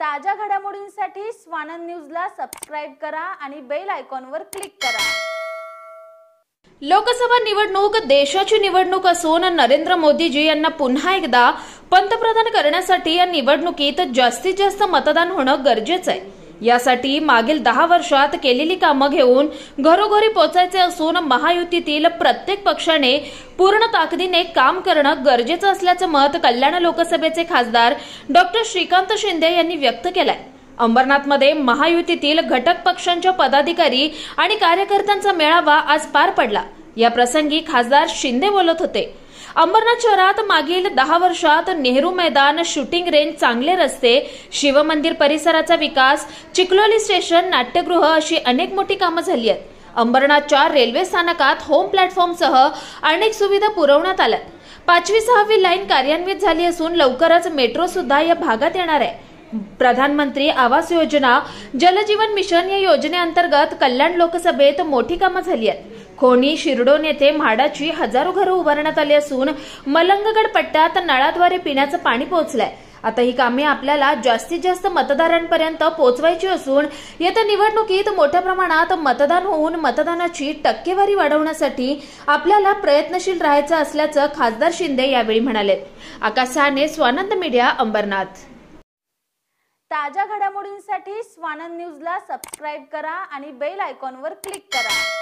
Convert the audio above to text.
ताज्या घडामोडींसाठी स्वानंद न्यूजला सबस्क्राइब करा आणि बेल आयकॉनवर क्लिक करा। लोकसभा निवडणूक देशाची निवडणूक असून नरेंद्र मोदीजी यांना पुन्हा एकदा पंतप्रधान करण्यासाठी या निवडणुकीत जास्तीत जास्त मतदान होणं गरजेचं आहे। यासाठी मागील 10 वर्षात केलेली कामं घेऊन घरोघरी पोहोचायचे असून महायुतीतील प्रत्येक पक्षाने पूर्ण ताकदीने काम करणं गरजेचं असल्याचं मत कल्याण लोकसभेचे खासदार डॉक्टर श्रीकांत शिंदे यांनी व्यक्त केलंय। अंबरनाथमध्ये महायुतीतील घटक पक्षांच्या पदाधिकारी आणि कार्यकर्त्यांचा मेळावा आज पार पडला। या प्रसंगी खासदार शिंदे बोलत होते। अंबरनाथ शहरात मागील 10 वर्षात नेहरू मैदान, शूटिंग रेंज, चांगले रस्ते, शिवमंदिर परिसराचा विकास, चिखलोली स्टेशन, नाट्यगृह अशी अनेक मोठी कामं झाली आहेत। अंबरनाथच्या रेल्वे स्थानकात होम प्लॅटफॉर्मसह अनेक सुविधा पुरवण्यात आल्यात। 5वी-6वी लाईन कार्यान्वित झाली असून लवकरच मेट्रो सुद्धा या भागात येणार आहे। प्रधानमंत्री आवास योजना, जलजीवन मिशन या योजनेअंतर्गत कल्याण लोकसभेत मोठी कामं झाली आहेत। खोणी, शिरडोन येथे म्हाडाची हजारो घरं उभारण्यात आली असून मलंगगड पट्ट्यात नळाद्वारे पिण्याचं पाणी पोहोचलंय। आता ही कामे आपल्याला जास्तीत जास्त मतदारांपर्यंत पोहोचवायची असून येत्या निवडणुकीत मोठ्या प्रमाणात मतदान होऊन मतदानाची टक्केवारी वाढवण्यासाठी आपल्याला प्रयत्नशील राहायचं असल्याचं खासदार शिंदे यावेळी म्हणाले। आकाश साने, स्वानंद मीडिया, अंबरनाथ। ताज्या घडामोडींसाठी स्वानंद न्यूजला सबस्क्राइब करा आणि बेल आयकॉनवर क्लिक करा।